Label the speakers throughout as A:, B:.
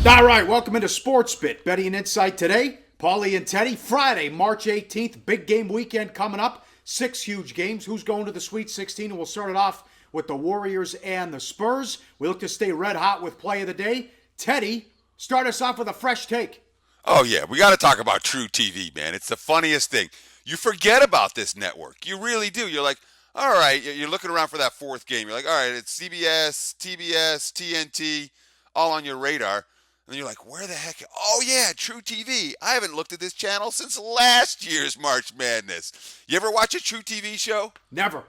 A: All right, welcome into Sports Bit. Betty and Insight today. Paulie and Teddy. Friday, March 18th. Big game weekend coming up. 6 huge games. Who's going to the Sweet 16? And we'll start it off with the Warriors and the Spurs. We look to stay red hot with play of the day. Teddy, start us off with a fresh take.
B: Oh, yeah. We got to talk about True TV, man. It's the funniest thing. You forget about this network. You really do. You're like, all right, you're looking around for that fourth game. You're like, all right, it's CBS, TBS, TNT, all on your radar. And you're like, where the heck? Oh, yeah, True TV. I haven't looked at this channel since last year's March Madness. You ever watch a True TV show?
A: Never.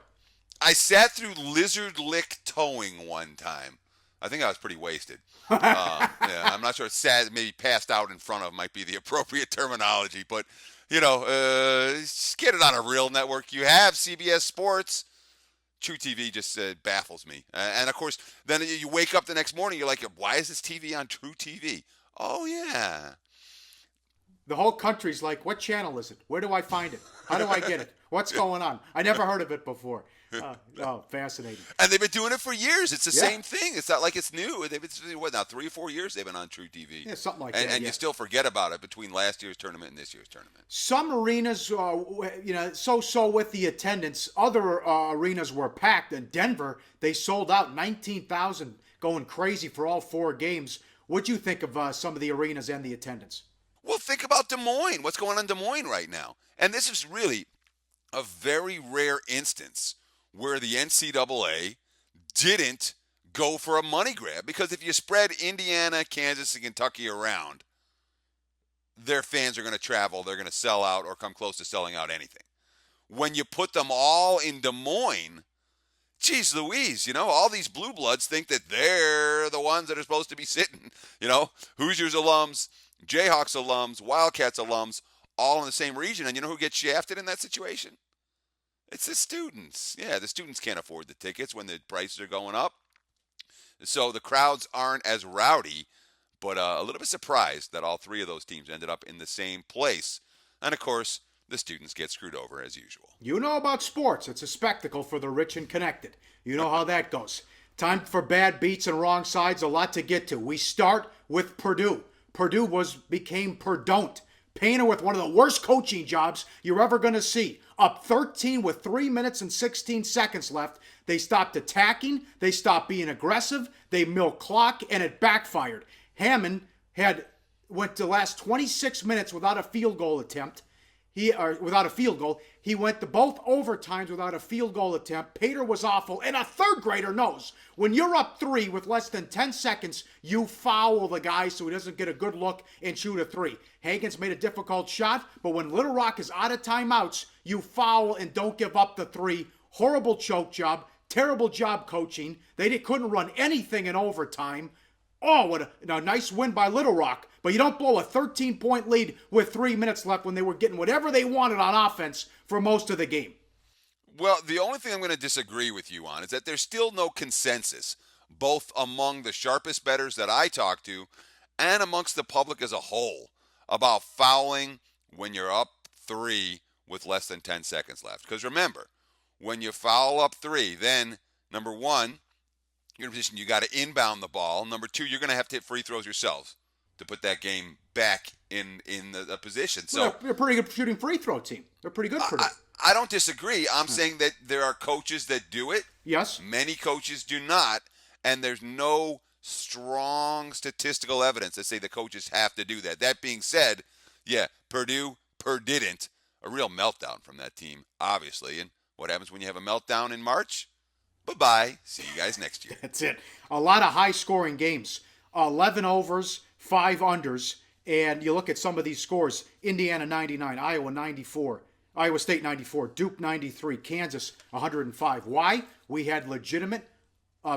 B: I sat through Lizard Lick Towing one time. I think I was pretty wasted. Yeah, I'm not sure. Sad, maybe passed out in front of might be the appropriate terminology. But, just get it on a real network. You have CBS Sports. True TV just baffles me. And, of course, then you wake up the next morning, you're like, why is this TV on True TV? Oh, yeah.
A: The whole country's like, what channel is it? Where do I find it? How do I get it? What's going on? I never heard of it before. Fascinating.
B: And they've been doing it for years. It's the
A: Yeah.
B: same thing. It's not like it's new. They've been, what now, 3 or 4 years they've been on True TV.
A: Yeah, something like
B: and,
A: that.
B: And
A: yeah.
B: you still forget about it between last year's tournament and this year's tournament.
A: Some arenas, so with the attendance. Other arenas were packed. In Denver, they sold out 19,000, going crazy for all 4 games. What'd you think of some of the arenas and the attendance?
B: Well, think about Des Moines. What's going on in Des Moines right now? And this is really a very rare instance where the NCAA didn't go for a money grab. Because if you spread Indiana, Kansas, and Kentucky around, their fans are going to travel, they're going to sell out or come close to selling out anything. When you put them all in Des Moines, geez Louise, all these blue bloods think that they're the ones that are supposed to be sitting. Hoosiers alums, Jayhawks alums, Wildcats alums, all in the same region. And you know who gets shafted in that situation? It's the students. Yeah, the students can't afford the tickets when the prices are going up. So the crowds aren't as rowdy, but a little bit surprised that all 3 of those teams ended up in the same place. And, of course, the students get screwed over as usual.
A: You know about sports. It's a spectacle for the rich and connected. You know how that goes. Time for bad beats and wrong sides. A lot to get to. We start with Purdue. Purdue became Perdon't. Painter with one of the worst coaching jobs you're ever going to see. Up 13 with 3 minutes and 16 seconds left. They stopped attacking. They stopped being aggressive. They milked clock, and it backfired. Hammond went the last 26 minutes without a field goal attempt. Without a field goal. He went to both overtimes without a field goal attempt. Pater was awful. And a third grader knows when you're up 3 with less than 10 seconds, you foul the guy so he doesn't get a good look and shoot a 3. Hagen's made a difficult shot, but when Little Rock is out of timeouts, you foul and don't give up the 3. Horrible choke job. Terrible job coaching. They couldn't run anything in overtime. Oh, what a nice win by Little Rock. But you don't blow a 13-point lead with 3 minutes left when they were getting whatever they wanted on offense for most of the game.
B: Well, the only thing I'm going to disagree with you on is that there's still no consensus, both among the sharpest bettors that I talk to and amongst the public as a whole, about fouling when you're up 3 with less than 10 seconds left. Because remember, when you foul up 3, then, number 1, you're in a position you got to inbound the ball. Number 2, you're going to have to hit free throws yourselves to put that game back in the position. So
A: they're a pretty good shooting free throw team. They're pretty good for it.
B: I don't disagree. I'm saying that there are coaches that do it.
A: Yes.
B: Many coaches do not, and there's no strong statistical evidence that say the coaches have to do that. That being said, yeah, Purdue didn't. A real meltdown from that team, obviously. And what happens when you have a meltdown in March? Bye-bye. See you guys next year.
A: That's it. A lot of high-scoring games. 11 overs, 5 unders. And you look at some of these scores. Indiana 99, Iowa 94, Iowa State 94, Duke 93, Kansas 105. Why? We had legitimate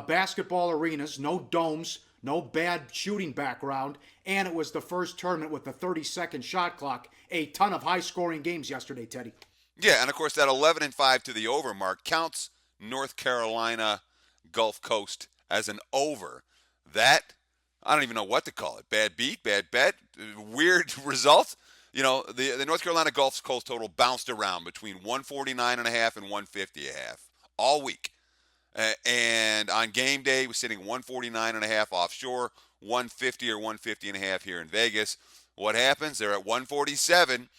A: basketball arenas, no domes, no bad shooting background, and it was the first tournament with the 30-second shot clock. A ton of high-scoring games yesterday, Teddy.
B: Yeah, and of course that 11-5 to the over mark counts North Carolina Gulf Coast as an over. That, I don't even know what to call it. Bad beat, bad bet, weird result. You know, the North Carolina Gulf Coast total bounced around between 149.5 and 150.5 all week. And on game day, he was sitting 149.5 offshore, 150 or 150.5 here in Vegas. What happens? They're at 147.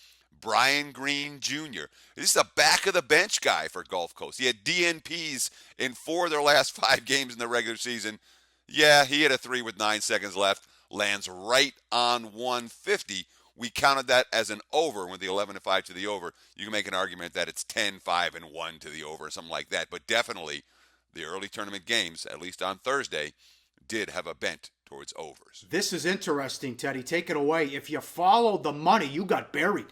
B: Brian Green Jr. This is a back of the bench guy for Gulf Coast. He had DNPs in 4 of their last 5 games in the regular season. Yeah, he hit a 3 with 9 seconds left. Lands right on 150. We counted that as an over with the 11-5 to the over. You can make an argument that it's 10-5 and 1 to the over or something like that. But definitely the early tournament games, at least on Thursday, did have a bent towards overs.
A: This is interesting, Teddy. Take it away. If you followed the money, you got buried.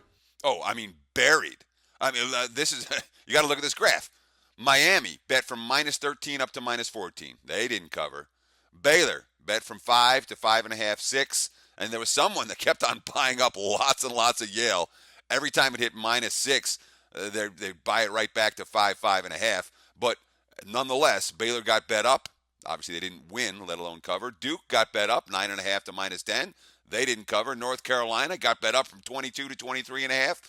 B: Oh, I mean, buried. I mean, this is, you got to look at this graph. Miami bet from minus 13 up to minus 14. They didn't cover. Baylor bet from 5 to 5.5, 6. And there was someone that kept on buying up lots and lots of Yale. Every time it hit minus 6, they buy it right back to 5, 5.5. But nonetheless, Baylor got bet up. Obviously, they didn't win, let alone cover. Duke got bet up 9.5 to minus 10. They didn't cover. North Carolina got bet up from 22 to 23.5.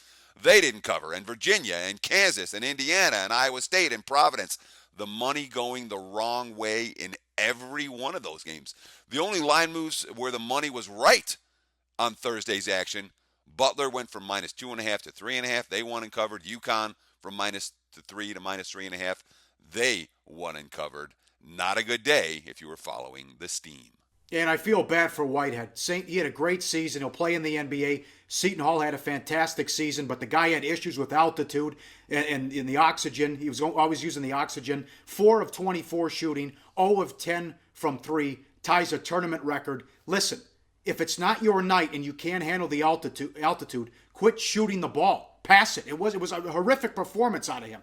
B: They didn't cover. And Virginia and Kansas and Indiana and Iowa State and Providence, the money going the wrong way in every one of those games. The only line moves where the money was right on Thursday's action, Butler went from minus 2.5 to 3.5. They won and covered. UConn from minus 3 to minus 3.5. They won and covered. Not a good day if you were following the steam.
A: And I feel bad for Whitehead. He had a great season. He'll play in the NBA. Seton Hall had a fantastic season, but the guy had issues with altitude and in the oxygen. He was always using the oxygen. 4 of 24 shooting, 0 of 10 from 3, ties a tournament record. Listen, if it's not your night and you can't handle the altitude, quit shooting the ball. Pass it. It was a horrific performance out of him.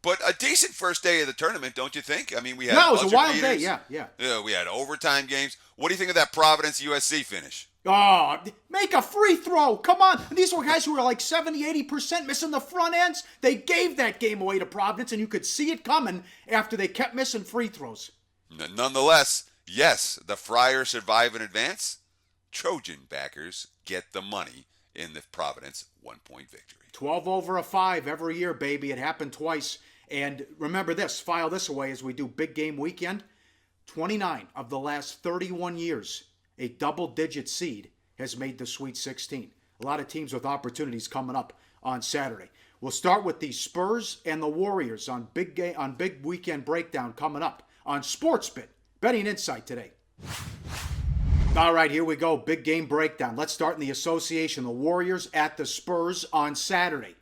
B: But a decent first day of the tournament, don't you think? I mean, we had
A: it was a wild
B: beaters.
A: day, yeah.
B: We had overtime games. What do you think of that Providence USC finish?
A: Oh, make a free throw. Come on. These were guys who were like 70, 80% missing the front ends. They gave that game away to Providence, and you could see it coming after they kept missing free throws.
B: Nonetheless, yes, the Friars survive and advance. Trojan backers get the money in the Providence 1-point victory.
A: 12 over a 5 every year, baby. It happened twice. And remember this, file this away as we do big game weekend. 29 of the last 31 years, a double-digit seed has made the Sweet 16. A lot of teams with opportunities coming up on Saturday. We'll start with the Spurs and the Warriors on big weekend breakdown coming up on SportsBit. Betting Insight today. All right, here we go. Big game breakdown. Let's start in the association. The Warriors at the Spurs on Saturday.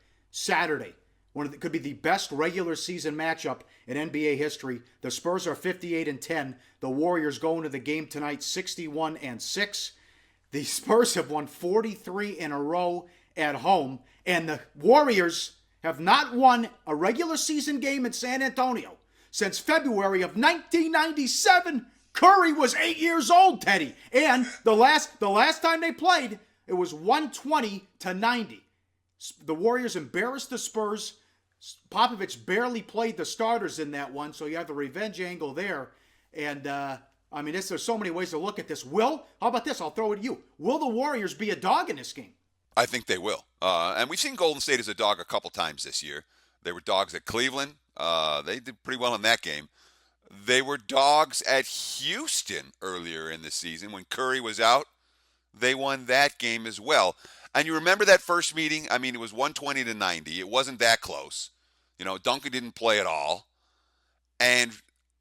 A: Could be the best regular season matchup in NBA history. The Spurs are 58-10. The Warriors go into the game tonight 61-6. The Spurs have won 43 in a row at home, and the Warriors have not won a regular season game in San Antonio since February of 1997. Curry was 8 years old, Teddy. And the last time they played, it was 120-90. The Warriors embarrassed the Spurs. Popovich barely played the starters in that one, so you have the revenge angle there. And, there's so many ways to look at this. How about this? I'll throw it at you. Will the Warriors be a dog in this game?
B: I think they will. And we've seen Golden State as a dog a couple times this year. They were dogs at Cleveland. They did pretty well in that game. They were dogs at Houston earlier in the season when Curry was out. They won that game as well. And you remember that first meeting? I mean, it was 120-90. It wasn't that close. Duncan didn't play at all. And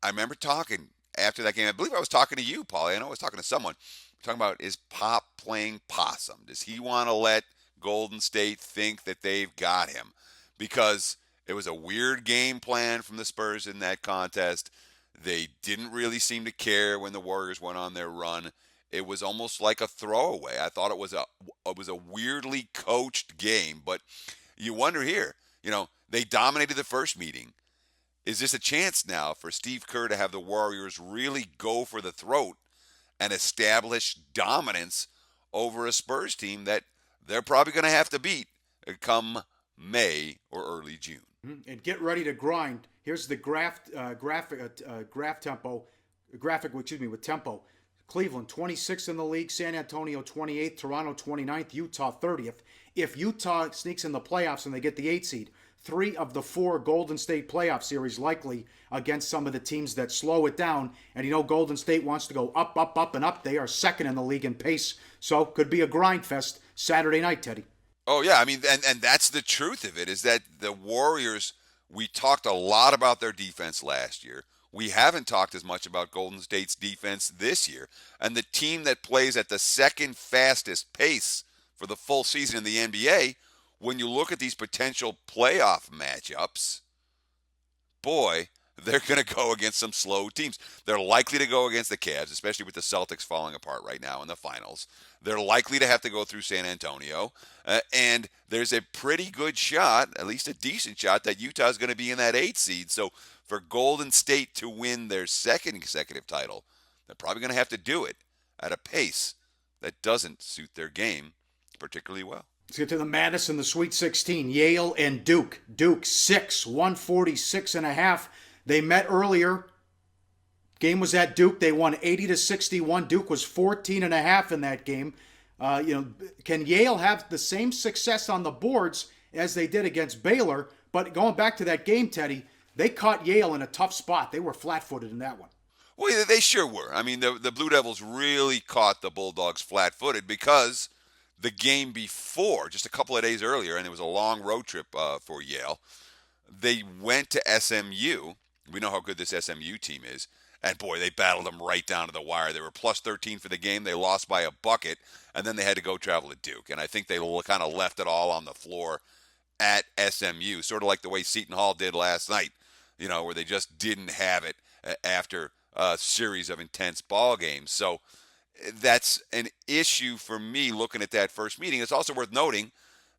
B: I remember talking after that game. I believe I was talking to you, Paulie. I know I was talking to someone. Talking about, is Pop playing possum? Does he want to let Golden State think that they've got him? Because it was a weird game plan from the Spurs in that contest. They didn't really seem to care when the Warriors went on their run. It was almost like a throwaway. I thought it was a weirdly coached game, but you wonder here, they dominated the first meeting. Is this a chance now for Steve Kerr to have the Warriors really go for the throat and establish dominance over a Spurs team that they're probably going to have to beat come May or early June?
A: And get ready to grind. Here's the graphic with tempo. Cleveland 26th in the league, San Antonio 28th, Toronto 29th, Utah 30th. If Utah sneaks in the playoffs and they get the 8 seed, 3 of the 4 Golden State playoff series likely against some of the teams that slow it down. And Golden State wants to go up, up, up, and up. They are second in the league in pace. So could be a grind fest Saturday night, Teddy.
B: Oh, yeah. I mean, and that's the truth of it, is that the Warriors, we talked a lot about their defense last year. We haven't talked as much about Golden State's defense this year. And the team that plays at the second fastest pace for the full season in the NBA, when you look at these potential playoff matchups, boy, they're going to go against some slow teams. They're likely to go against the Cavs, especially with the Celtics falling apart right now in the finals. They're likely to have to go through San Antonio. And there's a pretty good shot, at least a decent shot, that Utah is going to be in that 8th seed. So for Golden State to win their second consecutive title, they're probably going to have to do it at a pace that doesn't suit their game particularly well.
A: Let's get to the Madison, the Sweet 16. Yale and Duke. Duke 6, 146.5. They met earlier. Game was at Duke. They won 80-61. Duke was 14.5 in that game. Can Yale have the same success on the boards as they did against Baylor? But going back to that game, Teddy, they caught Yale in a tough spot. They were flat-footed in that one.
B: Well, yeah, they sure were. I mean, the Blue Devils really caught the Bulldogs flat-footed because the game before, just a couple of days earlier, and it was a long road trip for Yale, they went to SMU. We know how good this SMU team is. And, boy, they battled them right down to the wire. They were plus 13 for the game. They lost by a bucket, and then they had to go travel to Duke. And I think they kind of left it all on the floor at SMU, sort of like the way Seton Hall did last night, where they just didn't have it after a series of intense ball games. So that's an issue for me looking at that first meeting. It's also worth noting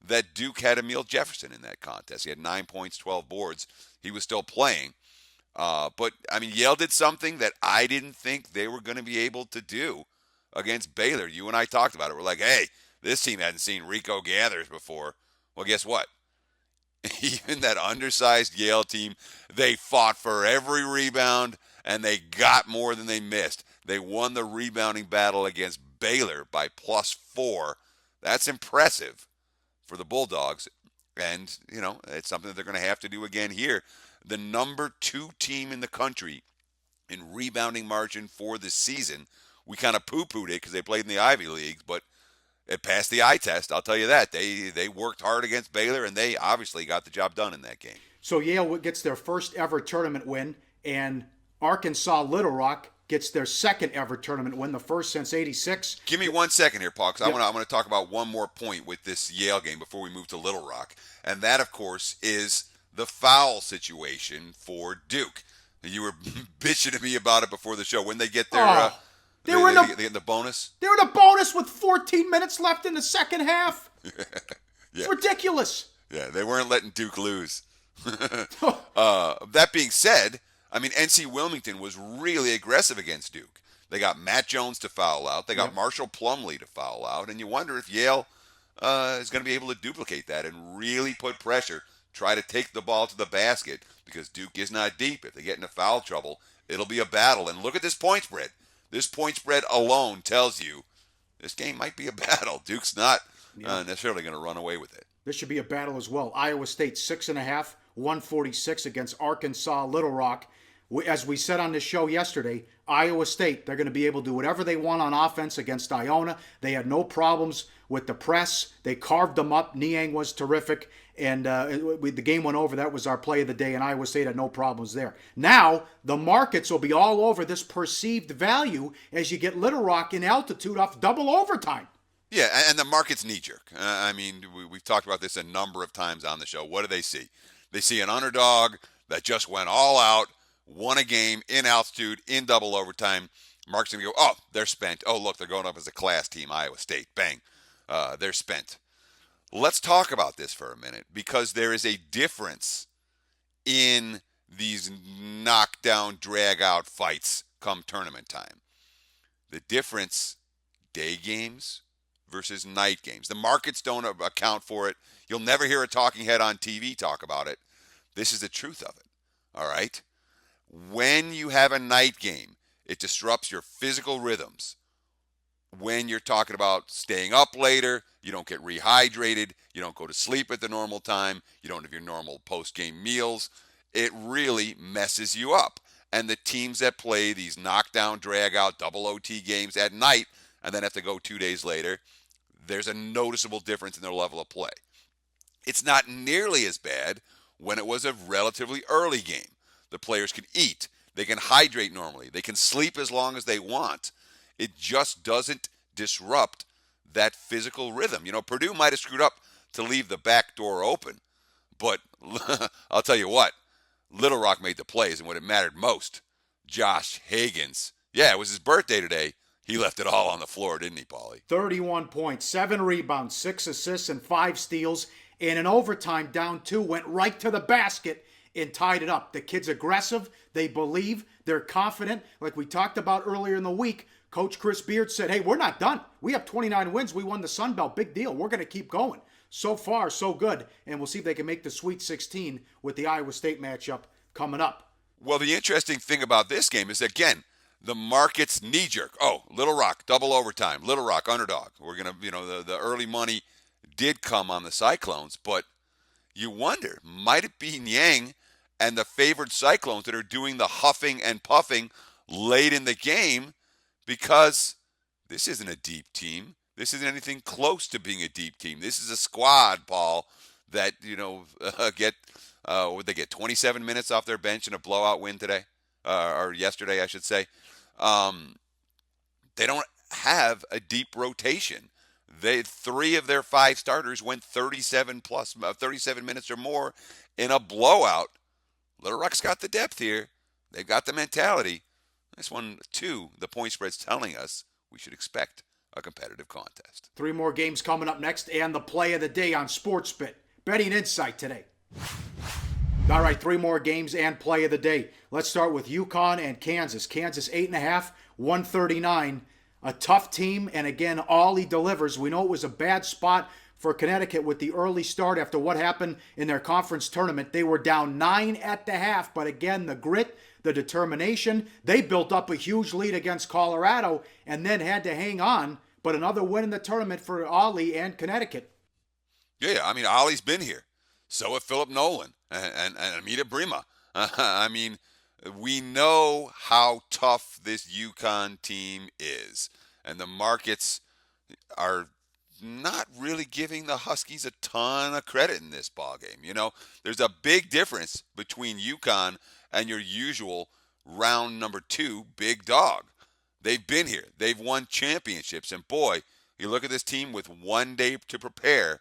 B: that Duke had Emil Jefferson in that contest. He had 9 points, 12 boards. He was still playing. But, I mean, Yale did something that I didn't think they were going to be able to do against Baylor. You and I talked about it. We're like, hey, this team hadn't seen Rico Gathers before. Well, guess what? Even that undersized Yale team, they fought for every rebound, and they got more than they missed. They won the rebounding battle against Baylor by +4. That's impressive for the Bulldogs. And, it's something that they're going to have to do again here. The number 2 team in the country in rebounding margin for the season. We kind of poo-pooed it because they played in the Ivy Leagues, but it passed the eye test. I'll tell you that. They worked hard against Baylor, and they obviously got the job done in that game.
A: So Yale gets their first ever tournament win, and Arkansas Little Rock gets their second ever tournament win, the first since '86.
B: Give me 1 second here, Paul, because I'm going to talk about one more point with this Yale game before we move to Little Rock. And that, of course, is the foul situation for Duke. You were bitching to me about it before the show. When they get their they get the bonus.
A: They were in a bonus with 14 minutes left in the second half.
B: Yeah.
A: It's ridiculous.
B: Yeah, they weren't letting Duke lose. That being said, I mean, NC Wilmington was really aggressive against Duke. They got Matt Jones to foul out. They got Marshall Plumlee to foul out. And you wonder if Yale is going to be able to duplicate that and really put pressure, try to take the ball to the basket, because Duke is not deep. If they get into foul trouble, it'll be a battle. And look at this point spread. This point spread alone tells you this game might be a battle. Duke's not necessarily going to run away with it.
A: This should be a battle as well. Iowa State 6.5, 146 against Arkansas Little Rock. As we said on the show yesterday, Iowa State, they're going to be able to do whatever they want on offense against Iona. They had no problems with the press. They carved them up. Niang was terrific. And the game went over. That was our play of the day, and Iowa State had no problems there. Now, the markets will be all over this perceived value as you get Little Rock in altitude off double overtime.
B: Yeah, and the market's knee-jerk. I mean, we've talked about this a number of times on the show. What do they see? They see an underdog that just went all out, won a game in altitude, in double overtime. Mark's going to go, oh, they're spent. Oh, look, they're going up as a class team, Iowa State. Bang. They're spent. Let's talk about this for a minute, because there is a difference in these knockdown, drag-out fights come tournament time. The difference, day games versus night games. The markets don't account for it. You'll never hear a talking head on TV talk about it. This is the truth of it, all right? When you have a night game, it disrupts your physical rhythms. when you're talking about staying up later, you don't get rehydrated, you don't go to sleep at the normal time, you don't have your normal post-game meals. It really messes you up. And the teams that play these knockdown, drag-out, double OT games at night and then have to go 2 days later, there's a noticeable difference in their level of play. It's not nearly as bad when it was a relatively early game. The players can eat, they can hydrate normally, they can sleep as long as they want. It just doesn't disrupt that physical rhythm. Purdue might have screwed up to leave the back door open, but I'll tell you what, Little Rock made the plays, and when it mattered most, Josh Higgins. Yeah, it was his birthday today. He left it all on the floor, didn't he, Paulie?
A: 31 points, 7 rebounds, 6 assists, and 5 steals. And in overtime, down 2, went right to the basket and tied it up. The kid's aggressive. They believe. They're confident. Like we talked about earlier in the week, Coach Chris Beard said, hey, we're not done. We have 29 wins. We won the Sun Belt. Big deal. We're going to keep going. So far, so good. And we'll see if they can make the Sweet 16 with the Iowa State matchup coming up.
B: Well, the interesting thing about this game is, again, the market's knee-jerk. Oh, Little Rock, double overtime. Little Rock, underdog. We're going to, the early money did come on the Cyclones, but you wonder, might it be Niang and the favored Cyclones that are doing the huffing and puffing late in the game? Because this isn't a deep team. This isn't anything close to being a deep team. This is a squad, Paul, that, would they get 27 minutes off their bench in a blowout win today? Or yesterday, I should say. They don't have a deep rotation. 3 of their 5 starters went 37 minutes or more in a blowout. Little Rock's got the depth here. They've got the mentality. This one, too, the point spread's telling us we should expect a competitive contest.
A: 3 more games coming up next, and the play of the day on SportsBit. Betting Insight today. All right, 3 more games and play of the day. Let's start with UConn and Kansas. Kansas 8.5, 139. A tough team, and again, Ollie delivers. We know it was a bad spot for Connecticut with the early start after what happened in their conference tournament. They were down 9 at the half, but again, the grit, the determination. They built up a huge lead against Colorado and then had to hang on, but another win in the tournament for Ollie and Connecticut.
B: Yeah, Ollie's been here. So have Philip Nolan and Amita Brima. We know how tough this UConn team is. And the markets are not really giving the Huskies a ton of credit in this ballgame. There's a big difference between UConn and your usual round number 2 big dog. They've been here. They've won championships. And boy, you look at this team with 1 day to prepare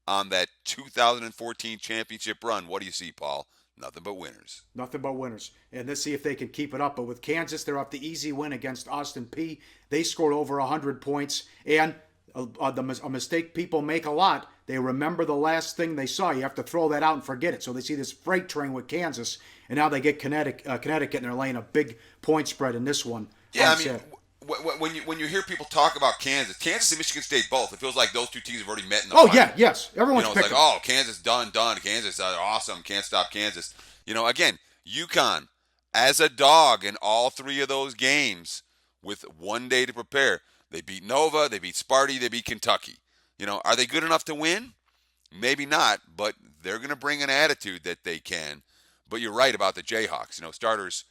B: on that 2014 championship run. What do you see, Paul? Nothing but winners.
A: Nothing but winners. And let's see if they can keep it up. But with Kansas, they're off the easy win against Austin Peay. They scored over 100 points. And a mistake people make a lot, they remember the last thing they saw. You have to throw that out and forget it. So they see this freight train with Kansas, and now they get Connecticut, and they're laying a big point spread in this one.
B: Yeah, when you hear people talk about Kansas and Michigan State both, it feels like those 2 teams have already met in the final.
A: Yes. Everyone's
B: it's
A: picking.
B: like, Kansas done. Kansas awesome. Can't stop Kansas. Again, UConn as a dog in all 3 of those games with 1 day to prepare. They beat Nova, they beat Sparty, they beat Kentucky. Are they good enough to win? Maybe not, but they're going to bring an attitude that they can. But you're right about the Jayhawks. Starters,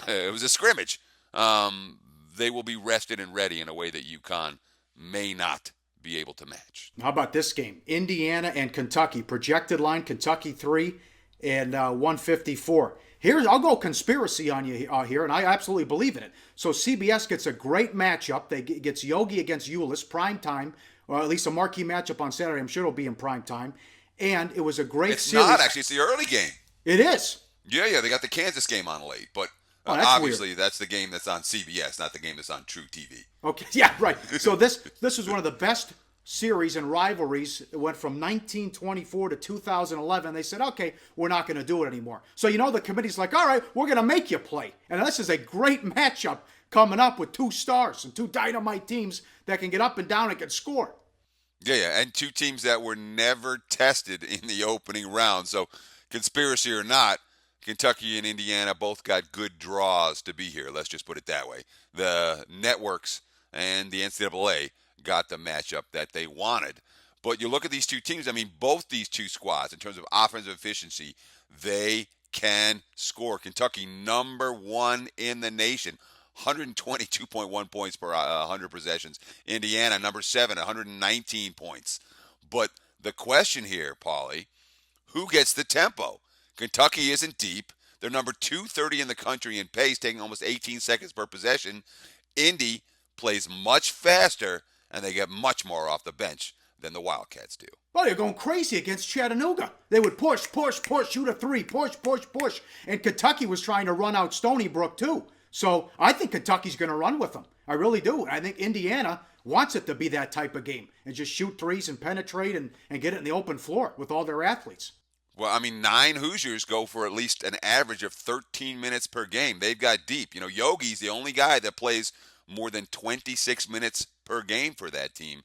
B: it was a scrimmage. They will be rested and ready in a way that UConn may not be able to match.
A: How about this game? Indiana and Kentucky. Projected line, Kentucky 3 and 154. I'll go conspiracy on you here, and I absolutely believe in it. So CBS gets a great matchup. They gets Yogi against Euless, prime time, or at least a marquee matchup on Saturday. I'm sure it'll be in prime time. And it was a great series.
B: It's not, actually. It's the early game.
A: It is.
B: Yeah. They got the Kansas game on late, but obviously weird. That's the game that's on CBS, not the game that's on True TV.
A: Okay, yeah, right. So this is one of the best series and rivalries. It went from 1924 to 2011. They said, okay, we're not going to do it anymore. So the committee's like, all right, we're going to make you play. And this is a great matchup coming up with 2 stars and 2 dynamite teams that can get up and down and can score.
B: Yeah, and 2 teams that were never tested in the opening round. So conspiracy or not, Kentucky and Indiana both got good draws to be here. Let's just put it that way. The networks and the NCAA got the matchup that they wanted. But you look at these two teams, I mean, both these two squads, in terms of offensive efficiency, they can score. Kentucky, number one in the nation, 122.1 points per 100 possessions. Indiana, number 7, 119 points. But the question here, Paulie, who gets the tempo? Kentucky isn't deep. They're number 230 in the country in pace, taking almost 18 seconds per possession. Indy plays much faster, and they get much more off the bench than the Wildcats do.
A: Well, they're going crazy against Chattanooga. They would push, shoot a three, push. And Kentucky was trying to run out Stony Brook, too. So I think Kentucky's going to run with them. I really do. I think Indiana wants it to be that type of game and just shoot threes and penetrate and get it in the open floor with all their athletes.
B: Well, I mean, 9 Hoosiers go for at least an average of 13 minutes per game. They've got deep. You know, Yogi's the only guy that plays more than 26 minutes per game for that team.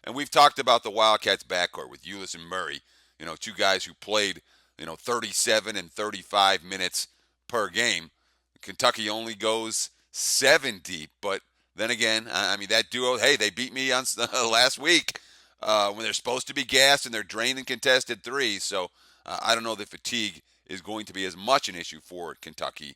B: And we've talked about the Wildcats backcourt with Ulis and Murray, you know, two guys who played, 37 and 35 minutes per game. Kentucky only goes 7 deep, but then again, I mean, that duo, hey, they beat me on last week when they're supposed to be gassed and they're draining contested threes. So I don't know that fatigue is going to be as much an issue for Kentucky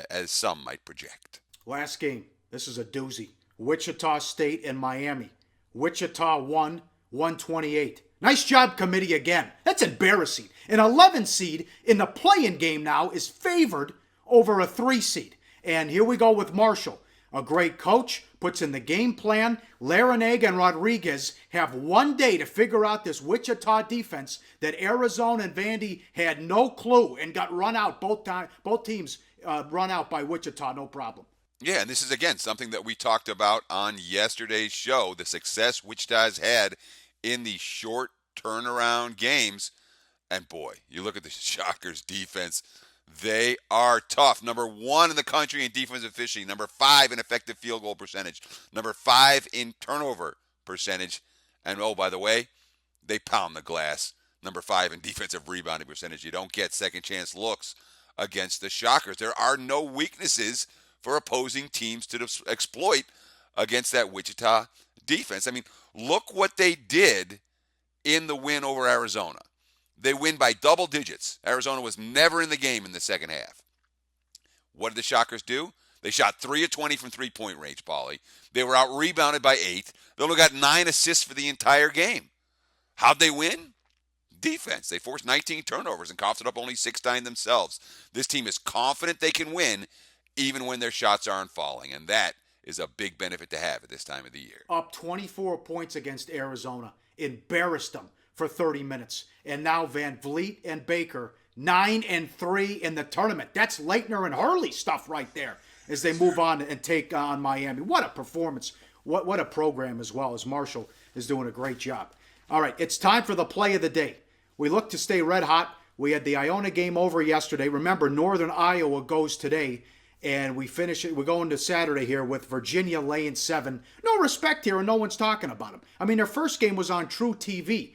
B: as some might project.
A: Last game, this is a doozy. Wichita State and Miami. Wichita won 128. Nice job, committee, again. That's embarrassing. An 11 seed in the play-in game now is favored over a 3 seed. And here we go with Marshall. A great coach, puts in the game plan. Larinaga and Rodriguez have one day to figure out this Wichita defense that Arizona and Vandy had no clue and got run out both teams run out by Wichita, no problem.
B: Yeah, and this is, again, something that we talked about on yesterday's show, the success Wichita's had in the short turnaround games. And boy, you look at the Shockers defense, they are tough. Number 1 in the country in defensive efficiency, number 5 in effective field goal percentage, number 5 in turnover percentage, and oh, by the way, they pound the glass. Number 5 in defensive rebounding percentage. You don't get second chance looks against the Shockers. There are no weaknesses for opposing teams to exploit against that Wichita defense. I mean, look what they did in the win over Arizona. They win by double digits. Arizona was never in the game in the second half. What did the Shockers do? They shot 3 of 20 from three-point range, Paulie. They were out-rebounded by 8. They only got 9 assists for the entire game. How'd they win? Defense. They forced 19 turnovers and coughed it up only 6-9 themselves. This team is confident they can win even when their shots aren't falling, and that is a big benefit to have at this time of the year.
A: Up 24 points against Arizona. Embarrassed them for 30 minutes. And now Van Vliet and Baker, 9-3 in the tournament. That's Leitner and Hurley stuff right there as they move on and take on Miami. What a performance. What a program as well, as Marshall is doing a great job. All right, it's time for the play of the day. We look to stay red hot. We had the Iona game over yesterday. Remember, Northern Iowa goes today. And we finish it. We're going to Saturday here with Virginia laying 7. No respect here, and no one's talking about them. I mean, their first game was on True TV.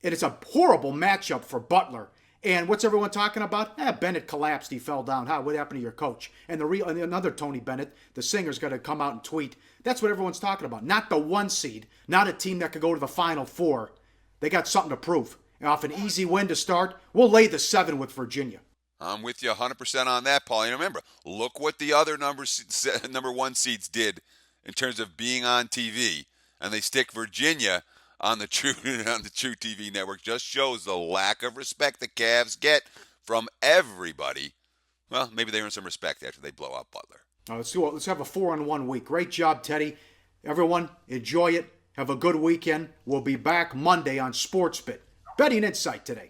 A: And it's a horrible matchup for Butler. And what's everyone talking about? Bennett collapsed. He fell down. What happened to your coach? And another Tony Bennett, the singer's got to come out and tweet. That's what everyone's talking about. Not the 1 seed. Not a team that could go to the Final Four. They got something to prove. And off an easy win to start, we'll lay the 7 with Virginia.
B: I'm with you 100% on that, Paul. And remember, look what the other number 1 seeds did in terms of being on TV, and they stick Virginia on the True TV network. Just shows the lack of respect the Cavs get from everybody. Well, maybe they earn some respect after they blow out Butler.
A: Let's have a 4-on-1 week. Great job, Teddy. Everyone, enjoy it. Have a good weekend. We'll be back Monday on SportsBit. Betting Insight today.